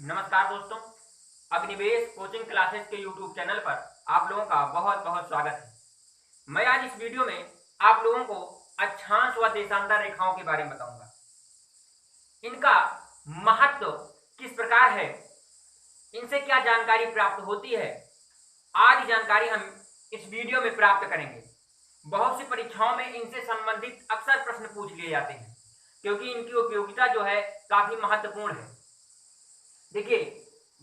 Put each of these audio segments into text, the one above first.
नमस्कार दोस्तों, Agnivesh coaching classes के यूट्यूब चैनल पर आप लोगों का बहुत बहुत स्वागत है। मैं आज इस वीडियो में आप लोगों को अक्षांश व देशांतर रेखाओं के बारे में बताऊंगा। इनका महत्व किस प्रकार है, इनसे क्या जानकारी प्राप्त होती है, आदि जानकारी हम इस वीडियो में प्राप्त करेंगे। बहुत सी परीक्षाओं में इनसे संबंधित अक्सर प्रश्न पूछ लिए जाते हैं क्योंकि इनकी उपयोगिता जो है काफी महत्वपूर्ण है। देखिए,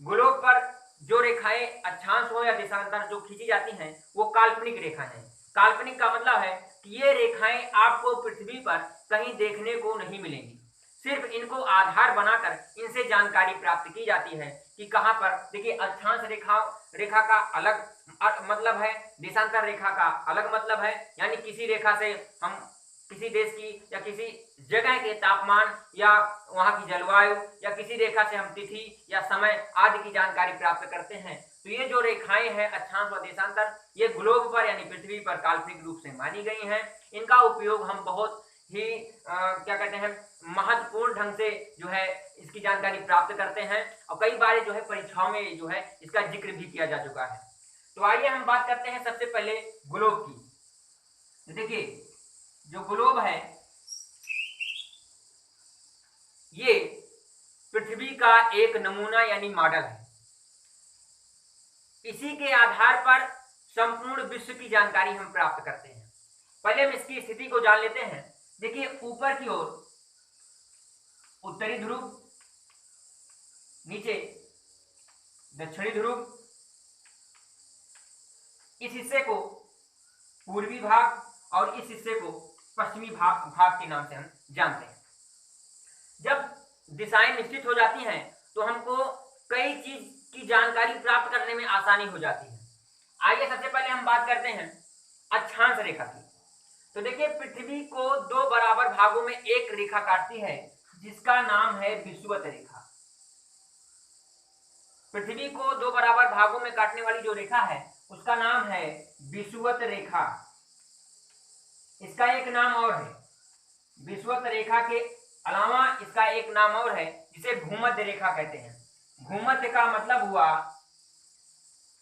ग्लोब पर जो रेखाएं अक्षांश हो या देशांतर जो खींची जाती हैं वो काल्पनिक रेखाएं हैं। काल्पनिक का मतलब है कि ये रेखाएं आपको पृथ्वी पर कहीं देखने को नहीं मिलेंगी, सिर्फ इनको आधार बनाकर इनसे जानकारी प्राप्त की जाती है कि कहां पर। देखिए, अक्षांश रेखा का अलग मतलब है, देशांतर रेखा का अलग मतलब है। यानी किसी रेखा से हम किसी देश की या किसी जगह के तापमान या वहां की जलवायु या किसी रेखा से हम तिथि या समय आदि की जानकारी प्राप्त करते हैं। तो ये जो रेखाएं हैं अक्षांश व देशांतर, ये ग्लोब पर यानी पृथ्वी पर काल्पनिक रूप से मानी गई हैं। इनका उपयोग हम बहुत ही क्या कहते हैं, महत्वपूर्ण ढंग से जो है इसकी जानकारी प्राप्त करते हैं और कई बार जो है परीक्षाओं में जो है इसका जिक्र भी किया जा चुका है। तो आइए हम बात करते हैं सबसे पहले ग्लोब की। देखिए, जो ग्लोब है ये पृथ्वी का एक नमूना यानी मॉडल है। इसी के आधार पर संपूर्ण विश्व की जानकारी हम प्राप्त करते हैं। पहले हम इसकी स्थिति को जान लेते हैं। देखिए, ऊपर की ओर उत्तरी ध्रुव, नीचे दक्षिणी ध्रुव, इस हिस्से को पूर्वी भाग और इस हिस्से को पश्चिमी भाग के नाम से हम जानते हैं। जब दिशाएं निश्चित हो जाती हैं तो हमको कई चीज की जानकारी प्राप्त करने में आसानी हो जाती है। आइए सबसे पहले हम बात करते हैं अक्षांश रेखा की। तो देखिए, पृथ्वी को दो बराबर भागों में एक रेखा काटती है जिसका नाम है विषुवत रेखा। पृथ्वी को दो बराबर भागों में काटने वाली जो रेखा है उसका नाम है विषुवत रेखा। इसका एक नाम और है, विषुवत रेखा के अलावा इसका एक नाम और है जिसे भूमध्य रेखा कहते हैं। भूमध्य का मतलब हुआ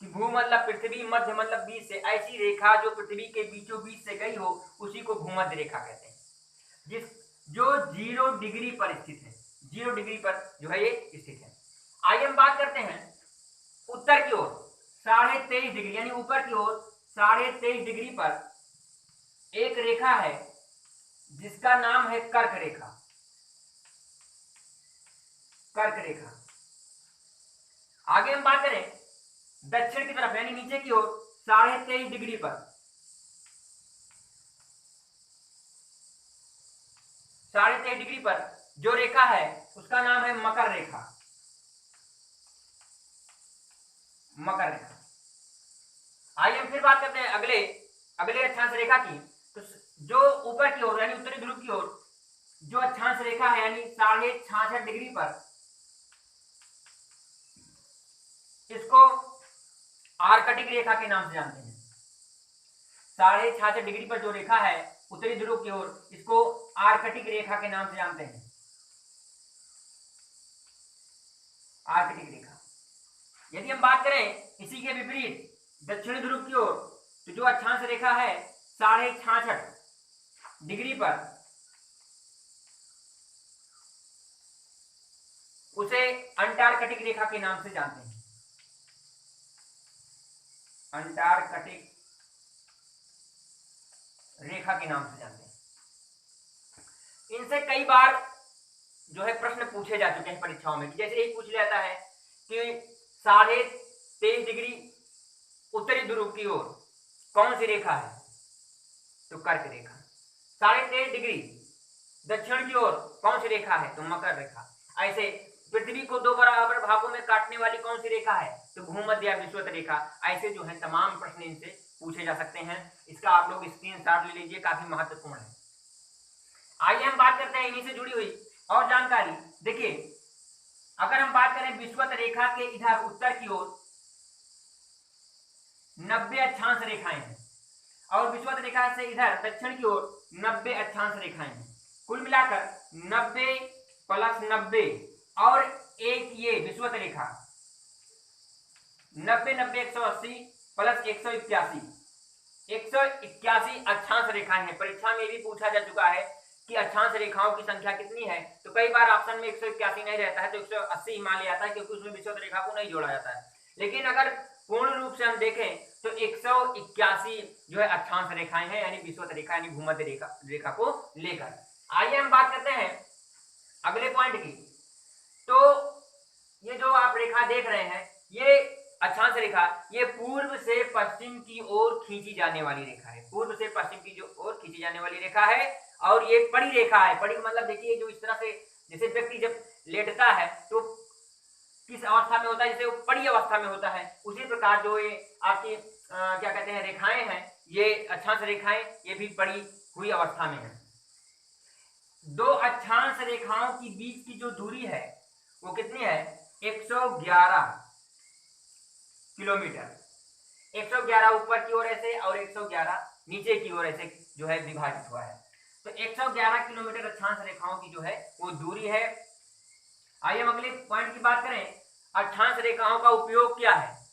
कि भू मतलब पृथ्वी, मध्य मतलब बीच से, ऐसी रेखा जो पृथ्वी के बीचों बीच से गई हो उसी को भूमध्य रेखा कहते हैं, जो 0 डिग्री पर स्थित है। 0 डिग्री पर जो है ये स्थित है। आइए हम बात करते हैं उत्तर की ओर 23.5 डिग्री यानी ऊपर की ओर 23.5 डिग्री पर एक रेखा है जिसका नाम है कर्क रेखा। कर्क रेखा। आगे हम बात करें दक्षिण की तरफ यानी नीचे की ओर 23.5 डिग्री पर 23.5 डिग्री पर जो रेखा है उसका नाम है मकर रेखा। मकर रेखा। आइए हम फिर बात करते हैं अगले अक्षांश रेखा की। तो जो ऊपर की ओर यानी उत्तरी ध्रुव की ओर जो अक्षांश रेखा है यानी 66.5 डिग्री पर, इसको आर्कटिक रेखा के नाम से जानते हैं। 66.5 डिग्री पर जो रेखा है उत्तरी ध्रुव की ओर, इसको आर्कटिक रेखा के नाम से जानते हैं। आर्कटिक रेखा। यदि हम बात करें इसी के विपरीत दक्षिणी ध्रुव की ओर, तो जो अक्षांश रेखा है 66.5 डिग्री पर, उसे अंटार्कटिक रेखा के नाम से जानते हैं। अंटार्कटिक रेखा के नाम से जानते हैं। इनसे कई बार जो है प्रश्न पूछे जा चुके हैं परीक्षाओं में। जैसे यही पूछ लिया जाता है कि 23.5 डिग्री उत्तरी ध्रुव की ओर कौन सी रेखा है, तो कर्क रेखा। 23.5 डिग्री दक्षिण की ओर कौन सी रेखा है, तो मकर रेखा। ऐसे पृथ्वी को दो बराबर भागों में काटने वाली कौन सी रेखा है, तो भूमध्य या विषुवत रेखा। ऐसे जो है तमाम प्रश्न इनसे पूछे जा सकते हैं। इसका आप लोग स्क्रीनशॉट ले लीजिए, काफी महत्वपूर्ण है। आइए हम बात करते हैं इन्हीं से जुड़ी हुई और जानकारी। देखिए, अगर हम बात करें विषुवत रेखा के इधर उत्तर की ओर 90 अक्षांश रेखाएं हैं और विषुवत रेखा से इधर दक्षिण की ओर 90 अक्षांश रेखाएं हैं। कुल मिलाकर 90 + 90 और एक ये विषुवत रेखा 90 90 180 प्लस 181 181 अक्षांश रेखाएं हैं। परीक्षा में भी पूछा जा चुका है कि अक्षांश रेखाओं की संख्या कितनी है, तो कई बार ऑप्शन में 181 नहीं रहता है तो 180 ही मान लिया जाता है क्योंकि उसमें विषुवत रेखा को नहीं जोड़ा जाता है। लेकिन अगर पूर्ण रूप से हम देखें तो 181 जो है अक्षांश रेखाएं हैं, यानी विषुवत रेखा यानी भूमध्य रेखा को लेकर। आइए हम बात करते हैं अगले पॉइंट की। तो ये जो आप रेखा देख रहे हैं, ये अक्षांश रेखा, ये पूर्व से पश्चिम की ओर खींची जाने वाली रेखा है। पूर्व से पश्चिम की जो ओर खींची जाने वाली रेखा है और ये पड़ी रेखा है। पड़ी मतलब देखिए, जो इस तरह से जैसे व्यक्ति जब लेटता है तो किस अवस्था में होता है, जैसे वो पड़ी अवस्था में होता है, उसी प्रकार जो ये आपकी क्या कहते हैं रेखाएं हैं, ये अक्षांश रेखाएं, ये भी पड़ी हुई अवस्था में है। दो अक्षांश रेखाओं की बीच की जो दूरी है वो कितनी है, 111 किलोमीटर। 111 ऊपर की ओर ऐसे और 111 नीचे की ओर ऐसे जो है विभाजित हुआ है। तो 111 किलोमीटर अक्षांश रेखाओं की जो है वो दूरी है। आइए हम अगले पॉइंट की बात करें। अक्षांश रेखाओं का उपयोग क्या है,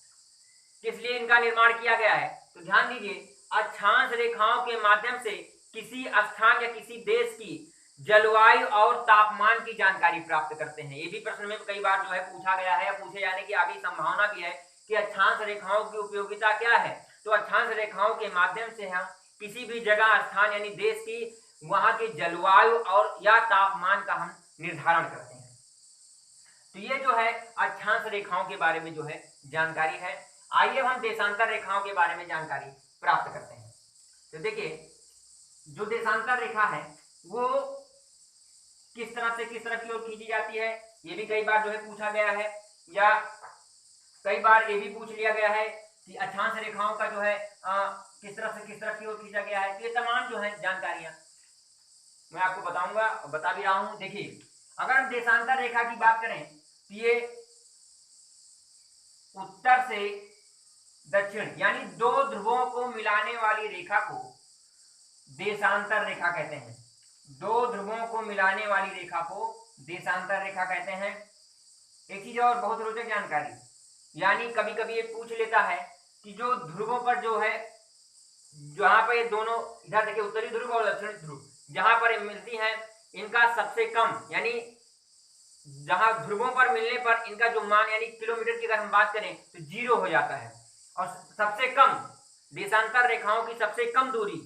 किस लिए इनका निर्माण किया गया है, तो ध्यान दीजिए, अक्षांश रेखाओं के माध्यम से किसी स्थान या किसी देश की जलवायु और तापमान की जानकारी प्राप्त करते हैं। ये भी प्रश्न में कई बार जो है पूछा गया है या पूछे जाने की आगे संभावना भी है कि अक्षांश रेखाओं की उपयोगिता क्या है। तो अक्षांश रेखाओं के माध्यम से हम किसी भी जगह, स्थान यानी देश की वहां की जलवायु और या तापमान का हम निर्धारण करते हैं। तो ये जो है अक्षांश रेखाओं के बारे में जो है जानकारी है। आइए हम देशांतर रेखाओं के बारे में जानकारी प्राप्त करते हैं। तो देखिए, जो देशांतर रेखा है वो किस तरह से किस तरफ की ओर खींची जाती है, ये भी कई बार जो है पूछा गया है, या कई बार ये भी पूछ लिया गया है कि अक्षांश रेखाओं का जो है किस तरह से किस तरफ की ओर खींचा गया है। तो ये तमाम जो है जानकारियां मैं आपको बताऊंगा, बता भी रहा हूं। देखिए, अगर हम देशांतर रेखा की बात करें तो ये उत्तर से दक्षिण यानी दो ध्रुवों को मिलाने वाली रेखा को देशांतर रेखा कहते हैं। दो ध्रुवों को मिलाने वाली रेखा को देशांतर रेखा कहते हैं। एक चीज और बहुत रोचक जानकारी, यानी कभी कभी ये पूछ लेता है कि जो ध्रुवों पर जो है, जहां पर ये दोनों, इधर देखिए उत्तरी ध्रुव और दक्षिणी ध्रुव जहां पर मिलती हैं, इनका सबसे कम यानी जहां ध्रुवों पर मिलने पर इनका जो मान यानी किलोमीटर की अगर हम बात करें तो 0 हो जाता है। और सबसे कम देशांतर रेखाओं की सबसे कम दूरी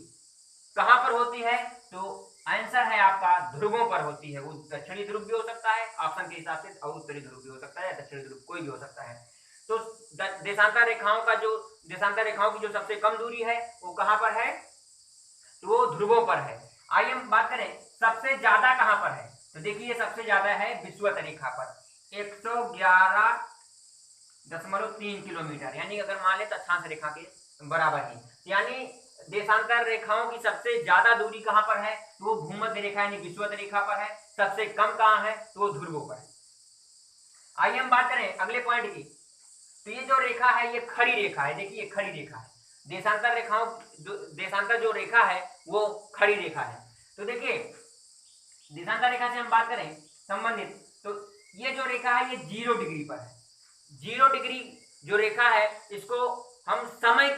कहां पर होती है, तो आंसर है आपका ध्रुवों पर होती है। वो दक्षिणी ध्रुव भी हो सकता है ऑप्शन के हिसाब से, और उत्तरी ध्रुव भी हो सकता है, दक्षिणी ध्रुव कोई भी हो सकता है। तो देशांतर रेखाओं की जो सबसे कम दूरी है वो कहां पर है, तो वो ध्रुवों पर है। आइए हम बात करें सबसे ज्यादा कहां पर है, तो देखिए सबसे ज्यादा है विषुवत रेखा पर 111.3 किलोमीटर, यानी अगर मान ले तो अक्षांश रेखा के बराबर ही। यानी देशांतर रेखाओं की सबसे ज्यादा दूरी कहां पर है, तो वो भूमध्य रेखा यानी विषुवत रेखा पर है। सबसे कम कहां है, तो वो ध्रुवों पर है। आइए हम बात करें अगले पॉइंट की। तो ये जो रेखा है ये खड़ी रेखा है। देखिए ये खड़ी रेखा है, देशांतर जो रेखा है वो खड़ी रेखा है। तो देखिए देशांतर रेखा से हम बात करें संबंधित, तो ये जो रेखा है ये 0 डिग्री पर है। 0 डिग्री जो रेखा है इसको हम समय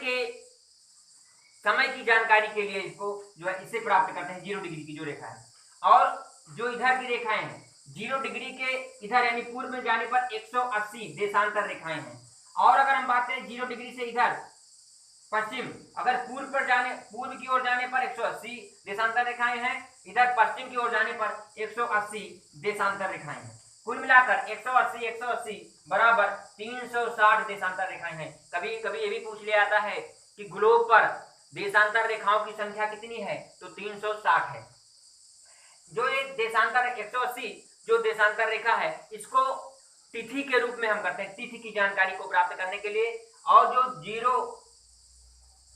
की जानकारी के लिए इसको जो है इससे प्राप्त करते हैं, 0 डिग्री की जो रेखा है। और जो इधर की रेखाएं हैं 0 डिग्री के इधर यानी पूर्व में जाने पर 180 देशांतर रेखाएं हैं। और अगर हम बात करें 0 डिग्री से इधर पश्चिम, अगर पूर्व की ओर जाने पर 180 देशांतर रेखाएं हैं, इधर पश्चिम की ओर जाने पर 180 देशांतर रेखाएं हैं। कुल मिलाकर 180 बराबर 360 देशांतर रेखाएं हैं। कभी कभी ये भी पूछ लिया जाता है कि ग्लोब पर देशांतर रेखाओं की संख्या कितनी है, तो 360 है। जो ये देशांतर 180 जो देशांतर रेखा है इसको तिथि के रूप में हम करते हैं, तिथि की जानकारी को प्राप्त करने के लिए। और जो 0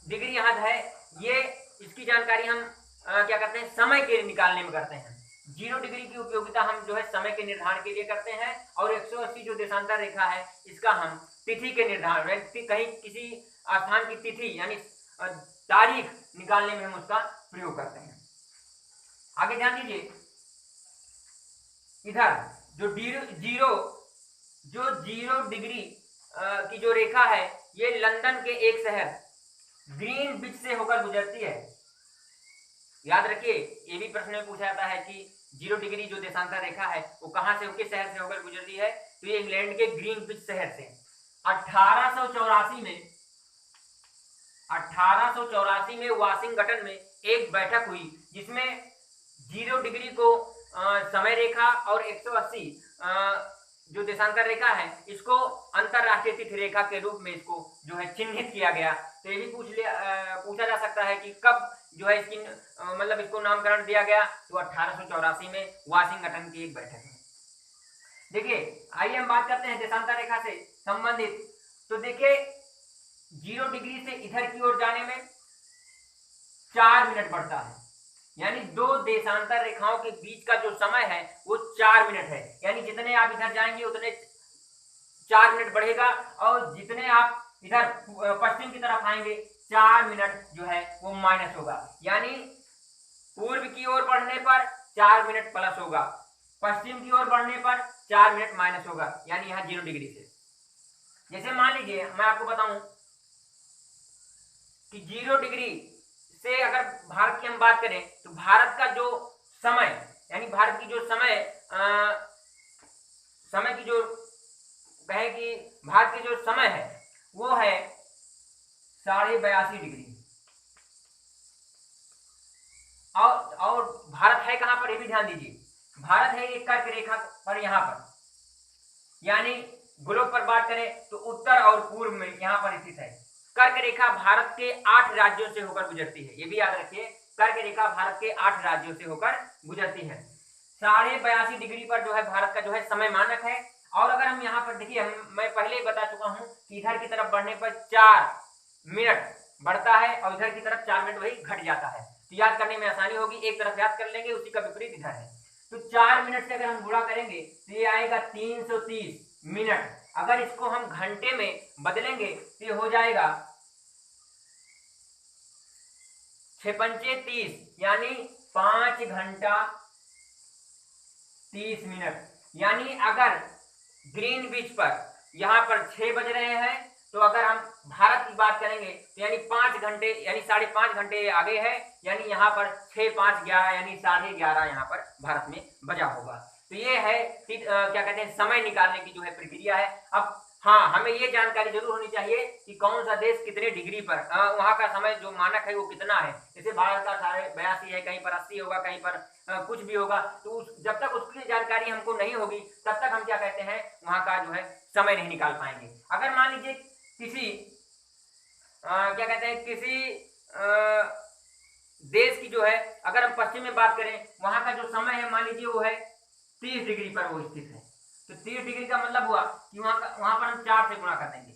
डिग्री यहाँ है ये इसकी जानकारी हम क्या करते हैं, समय के निकालने में करते हैं। 0 डिग्री की उपयोगिता हम जो है समय के निर्धारण के लिए करते हैं, और 180 जो देशांतर रेखा है इसका हम तिथि के निर्धारण, कहीं किसी स्थान की तिथि यानी तारीख निकालने में हम उसका प्रयोग करते हैं। आगे ध्यान दीजिए, इधर जो 0 जो 0 डिग्री की जो रेखा है ये लंदन के एक शहर ग्रीनविच से होकर गुजरती है। याद रखिए, ये भी प्रश्न में पूछा जाता है कि 0 डिग्री जो देशांतर रेखा है वो कहां से, किस शहर से होकर गुजरती है, तो ये इंग्लैंड के ग्रीनविच शहर से। 1884 में वाशिंगटन में एक बैठक हुई जिसमें 0 डिग्री को समय रेखा और 180 जो देशांतर रेखा है इसको अंतरराष्ट्रीय तिथि रेखा के रूप में इसको जो है चिन्हित किया गया। तो ये भी पूछा जा सकता है कि कब जो है इसकी मतलब इसको नामकरण दिया गया, तो 1884 में वाशिंगटन की एक बैठक में। देखिए आइए हम बात करते हैं देशांतर रेखा से संबंधित। तो देखिए 0 डिग्री से इधर की ओर जाने में 4 मिनट बढ़ता है, यानी दो देशांतर रेखाओं के बीच का जो समय है वो 4 मिनट है। यानी जितने आप इधर जाएंगे उतने 4 मिनट बढ़ेगा, और जितने आप इधर पश्चिम की तरफ आएंगे 4 मिनट जो है वो माइनस होगा। यानी पूर्व की ओर बढ़ने पर 4 मिनट प्लस होगा, पश्चिम की ओर बढ़ने पर 4 मिनट माइनस होगा, यानी यहाँ 0 डिग्री से। जैसे मान लीजिए मैं आपको बताऊं कि 0 डिग्री से अगर भारत की हम बात करें तो भारत का जो समय, यानी भारत की जो समय की जो कहे कि भारत की जो समय है वो है 82.5 डिग्री। और भारत है कहां पर, ये भी ध्यान दीजिए, भारत है एक कर्क रेखा पर यहां पर, यानी ग्लोब पर बात करें तो उत्तर और पूर्व में यहां पर स्थित है। कर्क रेखा भारत के 8 राज्यों से होकर गुजरती है, ये भी याद रखिए, कर्क रेखा भारत के 8 राज्यों से होकर गुजरती है। 82.5 डिग्री पर जो है भारत का जो है समय मानक है। और अगर हम यहाँ पर देखिए, मैं पहले ही बता चुका हूं कि इधर की तरफ बढ़ने पर 4 मिनट बढ़ता है और इधर की तरफ 4 मिनट वही घट जाता है, तो याद करने में आसानी होगी, एक तरफ याद कर लेंगे, उसी का विपरीत इधर है। तो 4 मिनट से अगर हम गुणा करेंगे तो ये आएगा 330 मिनट। अगर इसको हम घंटे में बदलेंगे तो ये हो जाएगा 6 पंचे 30, यानी 5 घंटा 30 मिनट। यानी अगर ग्रीनविच पर यहां पर 6 बज रहे हैं तो अगर हम भारत की बात करेंगे तो यानी 5 घंटे, यानी 5.5 घंटे आगे है, यानी यहाँ पर 6 5 11, यानी 11:30 यहाँ पर भारत में बजा होगा। तो ये है क्या कहते हैं समय निकालने की जो है प्रक्रिया है। अब हाँ, हमें ये जानकारी जरूर होनी चाहिए कि कौन सा देश कितने डिग्री पर वहां का समय जो मानक है वो कितना है। जैसे भारत का 82.5 है, कहीं पर 80 होगा, कहीं पर कुछ भी होगा, तो जब तक उसकी जानकारी हमको नहीं होगी तब तक हम क्या कहते हैं वहां का जो है समय नहीं निकाल पाएंगे। अगर मान लीजिए किसी क्या कहते हैं किसी देश की जो है अगर हम पश्चिम में बात करें, वहां का जो समय है मान लीजिए वो है 30 डिग्री पर वो स्थित है, तो 30 डिग्री का मतलब हुआ कि वहां पर हम 4 से गुणा कर देंगे,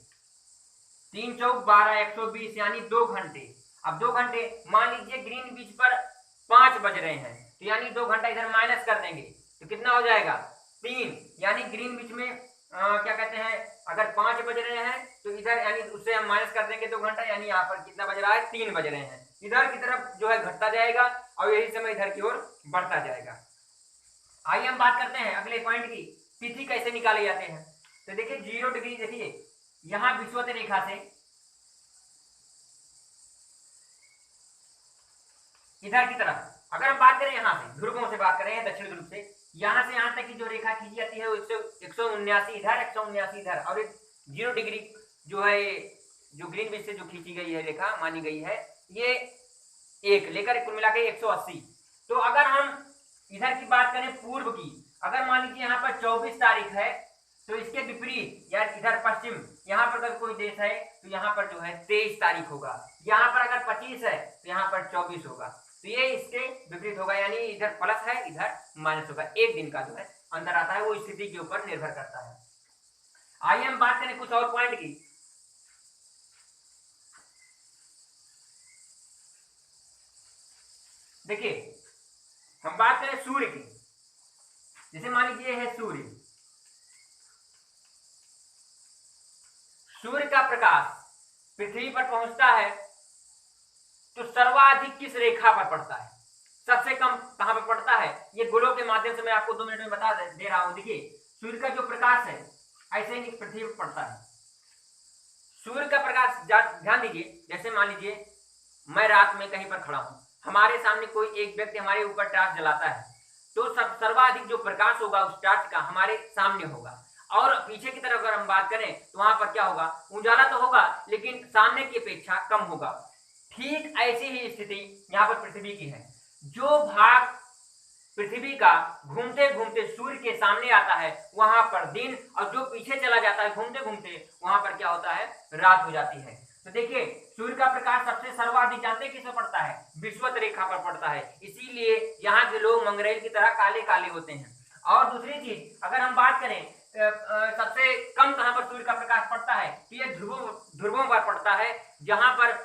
3 चौक 12 120, यानी 2 घंटे। अब 2 घंटे मान लीजिए ग्रीनविच पर 5 बज रहे हैं, तो यानी 2 घंटा इधर माइनस कर देंगे तो कितना हो जाएगा 3, यानी ग्रीनविच में क्या कहते हैं अगर 5 बज रहे हैं तो इधर यानी उससे हम माइनस कर देंगे 2 घंटा, यानी यहाँ पर कितना बज रहा है 3 बज रहे हैं। इधर की तरफ जो है घटता जाएगा और यही समय इधर की ओर बढ़ता जाएगा। आइए हम बात करते हैं अगले पॉइंट की, तिथि कैसे निकाले जाते हैं। तो देखिए 0 डिग्री, देखिए यहां विषुवत रेखा से इधर की तरफ अगर हम बात करें, यहां से ध्रुवों से बात करें, दक्षिण ध्रुव से यहां से यहां तक की जो रेखा खींची जाती है वो 179 इधर, 179 इधर, और 0 डिग्री जो है जो ग्रीनविच से जो खींची गई है रेखा मानी गई है ये एक लेकर कुल मिला के 180। तो अगर हम इधर की बात करें पूर्व की, अगर मान लीजिए यहाँ पर 24 तारीख है तो इसके विपरीत या इधर पश्चिम यहाँ पर अगर कोई देश है तो यहाँ पर जो है 23 तारीख होगा, यहाँ पर अगर 25 है तो यहाँ पर 24 होगा, तो ये इसके विपरीत होगा, यानी इधर प्लस है इधर माइनस होगा, एक दिन का जो है अंतर आता है, वो स्थिति के ऊपर निर्भर करता है। आइए हम बात करें कुछ और पॉइंट की। देखिए हम बात करें सूर्य की, जैसे मान लीजिए है सूर्य, सूर्य का प्रकाश पृथ्वी पर पहुंचता है तो सर्वाधिक किस रेखा पर पड़ता है, सबसे कम कहां पर पड़ता है, ये गोलों के माध्यम से मैं आपको 2 मिनट में बता दे रहा हूं। देखिए सूर्य का जो प्रकाश है ऐसे ही पृथ्वी पर पड़ता है। सूर्य का प्रकाश ध्यान दीजिए, जैसे मान लीजिए मैं रात में कहीं पर खड़ा हूं, हमारे सामने कोई एक व्यक्ति हमारे ऊपर टॉर्च जलाता है, तो सर्वाधिक जो प्रकाश होगा उस टॉर्च का हमारे सामने होगा। और पीछे की तरफ अगर हम बात करें तो वहां पर क्या होगा, उजाला तो होगा लेकिन सामने की अपेक्षा कम होगा। ठीक ऐसी ही स्थिति यहाँ पर पृथ्वी की है। जो भाग पृथ्वी का घूमते घूमते सूर्य के सामने आता है वहां पर दिन, और जो पीछे चला जाता है घूमते घूमते वहां पर क्या होता है, रात हो जाती है। तो देखिए सूर्य का प्रकाश सबसे सर्वाधिक जानते किस पर पड़ता है, विषुवत रेखा पर पड़ता है, इसीलिए यहाँ के लोग मंगरेल की तरह काले काले होते हैं। और दूसरी चीज अगर हम बात करें सबसे कम कहां पर सूर्य का प्रकाश पड़ता है, तो ये ध्रुवों पर पड़ता है, जहां पर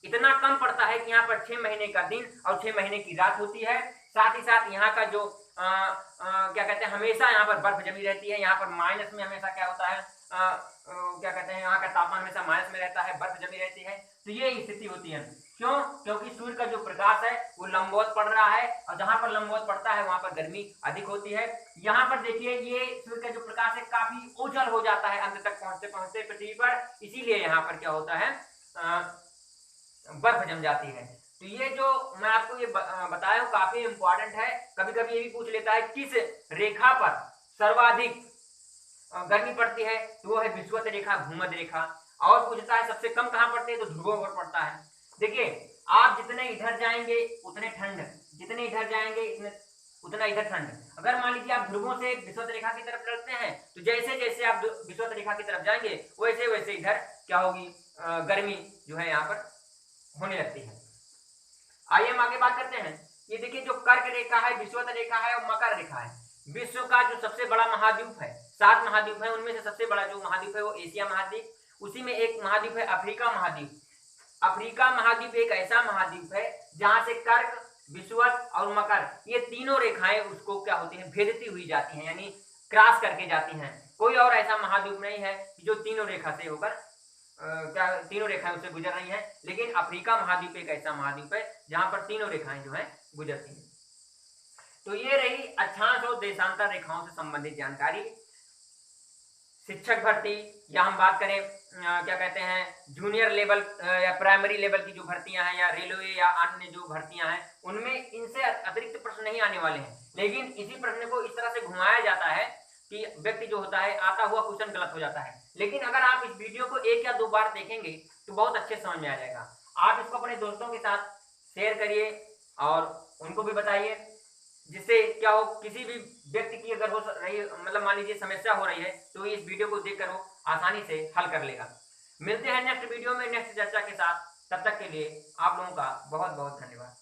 इतना कम पड़ता है कि यहाँ पर 6 महीने का दिन और 6 महीने की रात होती है। साथ ही साथ यहाँ का जो क्या कहते हैं, हमेशा यहाँ पर बर्फ जमी रहती है। यहाँ पर माइनस में हमेशा क्या होता है, क्या कहते हैं, यहाँ का तापमान हमेशा माइनस में रहता है, बर्फ जमी रहती है। तो ये स्थिति होती है। क्यों? क्योंकि सूर्य का जो प्रकाश है वो लंबवत पड़ रहा है, और जहां पर लंबवत पड़ता है वहां पर गर्मी अधिक होती है। यहाँ पर देखिए ये सूर्य का जो प्रकाश है काफी ओझल हो जाता है अंत तक पहुंचते पहुंचते पृथ्वी पर, इसीलिए यहाँ पर क्या होता है, बर्फ जम जाती है। तो ये जो मैं आपको ये बताया हूँ काफी इंपॉर्टेंट है। कभी कभी ये भी पूछ लेता है किस रेखा पर सर्वाधिक गर्मी पड़ती है, तो वो है विषुवत रेखा, भूमध्य रेखा। और पूछता है सबसे कम कहाँ पड़ती है, तो ध्रुवों पर पड़ता है। देखिए आप जितने इधर जाएंगे उतने ठंड, जितने इधर जाएंगे उतना इधर ठंड। अगर मान लीजिए आप ध्रुवों से विषुवत रेखा की तरफ चलते हैं, तो जैसे जैसे आप विषुवत रेखा की तरफ जाएंगे वैसे वैसे इधर क्या होगी, गर्मी जो है यहाँ पर होने लगती है। आइए हम आगे बात करते हैं। ये देखिए जो कर्क रेखा है, विषुवत रेखा है और मकर रेखा है। विश्व का जो सबसे बड़ा महाद्वीप है, 7 महाद्वीप है, उनमें से सबसे बड़ा जो महाद्वीप है वो एशिया महाद्वीप, उसी में एक महाद्वीप है अफ्रीका महाद्वीप। अफ्रीका महाद्वीप एक ऐसा महाद्वीप है जहां से कर्क, विषुवत और मकर ये तीनों रेखाएं उसको क्या होती है, भेदती हुई जाती हैं, यानी क्रॉस करके जाती हैं। कोई और ऐसा महाद्वीप नहीं है जो तीनों रेखा से होकर क्या तीनों रेखाएं उससे गुजर रही हैं, लेकिन अफ्रीका महाद्वीप एक ऐसा महाद्वीप है जहां पर तीनों रेखाएं जो है गुजरती हैं। तो ये रही अक्षांश और देशांतर रेखाओं से संबंधित जानकारी। शिक्षक भर्ती या हम बात करें क्या कहते हैं जूनियर लेवल या प्राइमरी लेवल की जो भर्तियां हैं, या रेलवे या अन्य जो भर्तियां हैं, उनमें इनसे अतिरिक्त प्रश्न नहीं आने वाले हैं। लेकिन इसी प्रश्न को इस तरह से घुमाया जाता है कि व्यक्ति जो होता है आता हुआ क्वेश्चन गलत हो जाता है। लेकिन अगर आप इस वीडियो को 1 या 2 बार देखेंगे तो बहुत अच्छे समझ में आ जाएगा। आप इसको अपने दोस्तों के साथ शेयर करिए और उनको भी बताइए, जिससे क्या हो, किसी भी व्यक्ति की अगर हो रही मतलब मान लीजिए समस्या हो रही है तो इस वीडियो को देखकर वो आसानी से हल कर लेगा। मिलते हैं नेक्स्ट वीडियो में नेक्स्ट चर्चा के साथ। तब तक के लिए आप लोगों का बहुत बहुत धन्यवाद।